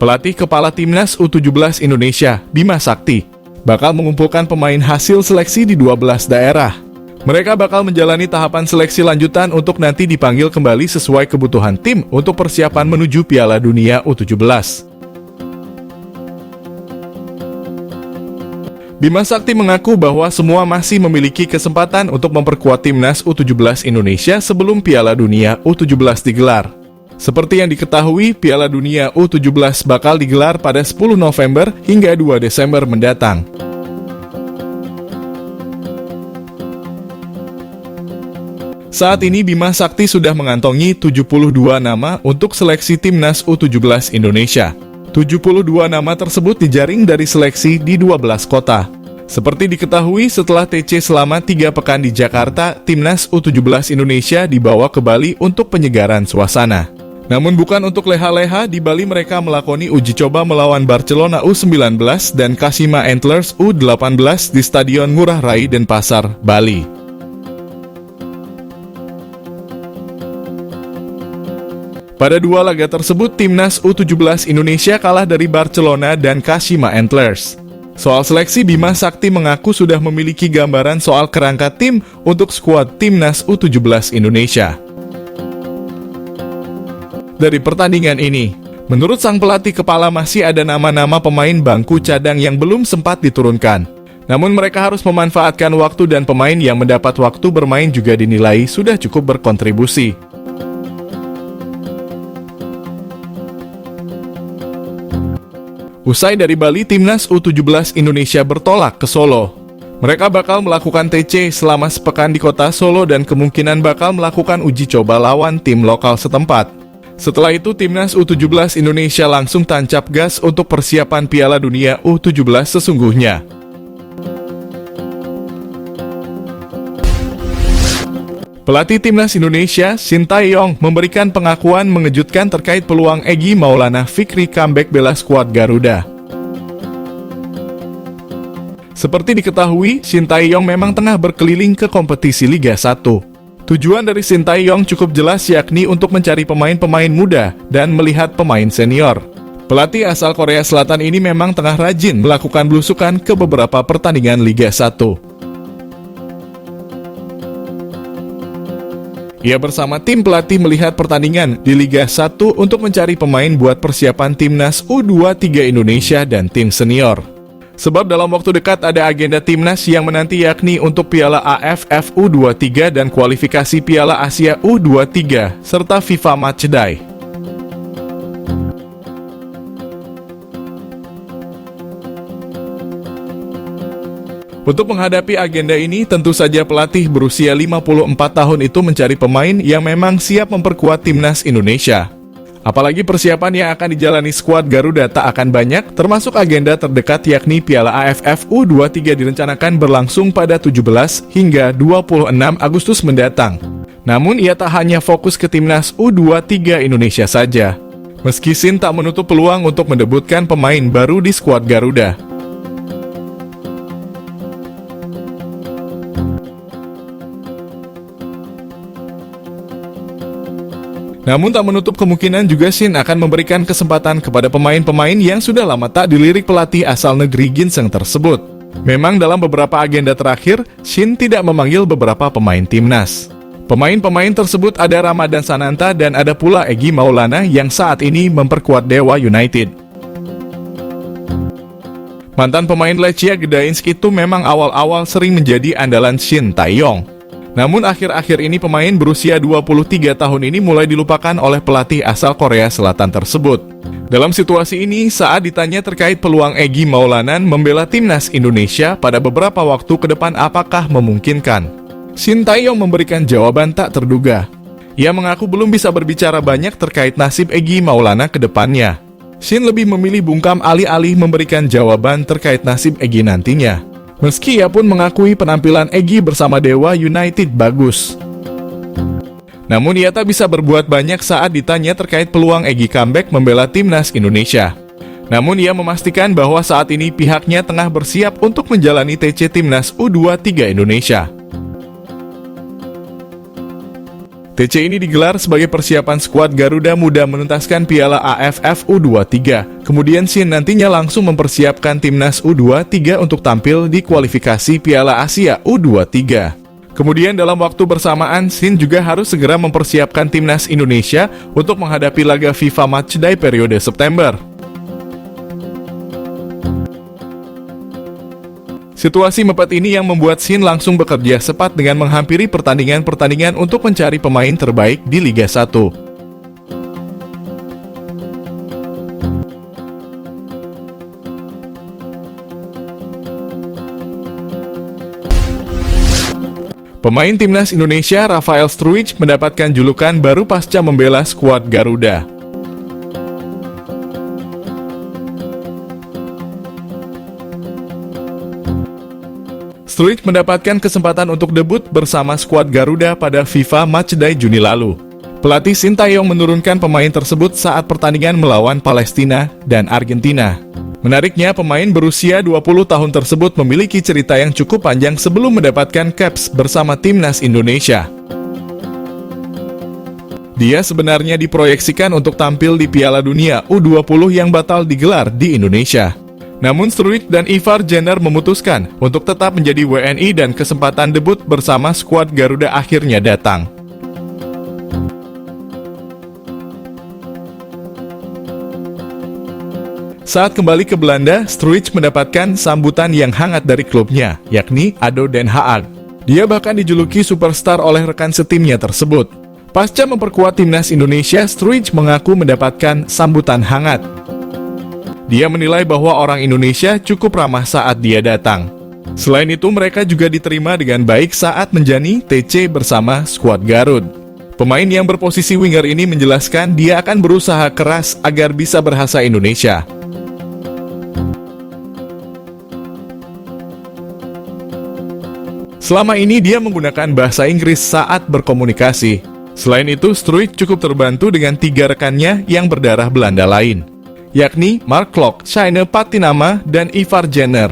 Pelatih Kepala Timnas U17 Indonesia, Bima Sakti, bakal mengumpulkan pemain hasil seleksi di 12 daerah. Mereka bakal menjalani tahapan seleksi lanjutan untuk nanti dipanggil kembali sesuai kebutuhan tim untuk persiapan menuju Piala Dunia U17. Bima Sakti mengaku bahwa semua masih memiliki kesempatan untuk memperkuat Timnas U17 Indonesia sebelum Piala Dunia U17 digelar. Seperti yang diketahui, Piala Dunia U17 bakal digelar pada 10 November hingga 2 Desember mendatang. Saat ini Bima Sakti sudah mengantongi 72 nama untuk seleksi Timnas U17 Indonesia. 72 nama tersebut dijaring dari seleksi di 12 kota. Seperti diketahui, setelah TC selama 3 pekan di Jakarta, Timnas U17 Indonesia dibawa ke Bali untuk penyegaran suasana. Namun bukan untuk leha-leha, di Bali mereka melakoni uji coba melawan Barcelona U19 dan Kashima Antlers U18 di Stadion Ngurah Rai Denpasar, Bali. Pada 2 laga tersebut, Timnas U17 Indonesia kalah dari Barcelona dan Kashima Antlers. Soal seleksi, Bima Sakti mengaku sudah memiliki gambaran soal kerangka tim untuk skuad Timnas U17 Indonesia. Dari pertandingan ini, menurut sang pelatih kepala masih ada nama-nama pemain bangku cadang yang belum sempat diturunkan. Namun mereka harus memanfaatkan waktu dan pemain yang mendapat waktu bermain juga dinilai sudah cukup berkontribusi. Usai dari Bali, Timnas U17 Indonesia bertolak ke Solo. Mereka bakal melakukan TC selama sepekan di kota Solo dan kemungkinan bakal melakukan uji coba lawan tim lokal setempat. Setelah itu, Timnas U17 Indonesia langsung tancap gas untuk persiapan Piala Dunia U17 sesungguhnya. Pelatih Timnas Indonesia, Shin Tae-yong, memberikan pengakuan mengejutkan terkait peluang Egy Maulana Fikri comeback bela skuad Garuda. Seperti diketahui, Shin Tae-yong memang tengah berkeliling ke kompetisi Liga 1. Tujuan dari Shin Tae-yong cukup jelas, yakni untuk mencari pemain-pemain muda dan melihat pemain senior. Pelatih asal Korea Selatan ini memang tengah rajin melakukan belusukan ke beberapa pertandingan Liga 1. Ia bersama tim pelatih melihat pertandingan di Liga 1 untuk mencari pemain buat persiapan Timnas U23 Indonesia dan tim senior. Sebab dalam waktu dekat ada agenda Timnas yang menanti, yakni untuk Piala AFF U23 dan kualifikasi Piala Asia U23 serta FIFA Matchday. Untuk menghadapi agenda ini, tentu saja pelatih berusia 54 tahun itu mencari pemain yang memang siap memperkuat Timnas Indonesia. Apalagi persiapan yang akan dijalani skuad Garuda tak akan banyak, termasuk agenda terdekat yakni Piala AFF U23 direncanakan berlangsung pada 17 hingga 26 Agustus mendatang. Namun ia tak hanya fokus ke Timnas U23 Indonesia saja. Meski Shin tak menutup peluang untuk mendebutkan pemain baru di skuad Garuda. Namun tak menutup kemungkinan juga Shin akan memberikan kesempatan kepada pemain-pemain yang sudah lama tak dilirik pelatih asal negeri ginseng tersebut. Memang dalam beberapa agenda terakhir, Shin tidak memanggil beberapa pemain timnas. Pemain-pemain tersebut ada Ramadan Sananta dan ada pula Egy Maulana yang saat ini memperkuat Dewa United. Mantan pemain Lechia Gdańsk itu memang awal-awal sering menjadi andalan Shin Tae-yong. Namun akhir-akhir ini pemain berusia 23 tahun ini mulai dilupakan oleh pelatih asal Korea Selatan tersebut. Dalam situasi ini, saat ditanya terkait peluang Egy Maulana membela Timnas Indonesia pada beberapa waktu ke depan apakah memungkinkan, Shin Tae-yong memberikan jawaban tak terduga. Ia mengaku belum bisa berbicara banyak terkait nasib Egy Maulana ke depannya. Shin lebih memilih bungkam alih-alih memberikan jawaban terkait nasib Egy nantinya. Meski ia pun mengakui penampilan Egy bersama Dewa United bagus. Namun ia tak bisa berbuat banyak saat ditanya terkait peluang Egy comeback membela Timnas Indonesia. Namun ia memastikan bahwa saat ini pihaknya tengah bersiap untuk menjalani TC Timnas U23 Indonesia. TC ini digelar sebagai persiapan skuad Garuda Muda menuntaskan Piala AFF U23. Kemudian Shin nantinya langsung mempersiapkan timnas U23 untuk tampil di kualifikasi Piala Asia U23. Kemudian dalam waktu bersamaan, Shin juga harus segera mempersiapkan timnas Indonesia untuk menghadapi laga FIFA Matchday periode September. Situasi mepet ini yang membuat Shin langsung bekerja cepat dengan menghampiri pertandingan-pertandingan untuk mencari pemain terbaik di Liga 1. Pemain timnas Indonesia Rafael Struijk mendapatkan julukan baru pasca membela skuad Garuda. Struijk mendapatkan kesempatan untuk debut bersama skuad Garuda pada FIFA Matchday Juni lalu. Pelatih Sintayong menurunkan pemain tersebut saat pertandingan melawan Palestina dan Argentina. Menariknya, pemain berusia 20 tahun tersebut memiliki cerita yang cukup panjang sebelum mendapatkan caps bersama timnas Indonesia. Dia sebenarnya diproyeksikan untuk tampil di Piala Dunia U20 yang batal digelar di Indonesia. Namun Struijk dan Ivar Jenner memutuskan untuk tetap menjadi WNI dan kesempatan debut bersama skuad Garuda akhirnya datang. Saat kembali ke Belanda, Struijk mendapatkan sambutan yang hangat dari klubnya, yakni ADO Den Haag. Dia bahkan dijuluki superstar oleh rekan setimnya tersebut. Pasca memperkuat timnas Indonesia, Struijk mengaku mendapatkan sambutan hangat. Dia menilai bahwa orang Indonesia cukup ramah saat dia datang. Selain itu, mereka juga diterima dengan baik saat menjalani TC bersama skuad Garut. Pemain yang berposisi winger ini menjelaskan dia akan berusaha keras agar bisa bahasa Indonesia. Selama ini dia menggunakan bahasa Inggris saat berkomunikasi. Selain itu, Struijk cukup terbantu dengan 3 rekannya yang berdarah Belanda lain, yakni Mark Klok, Shaine Patinama, dan Ivar Jenner.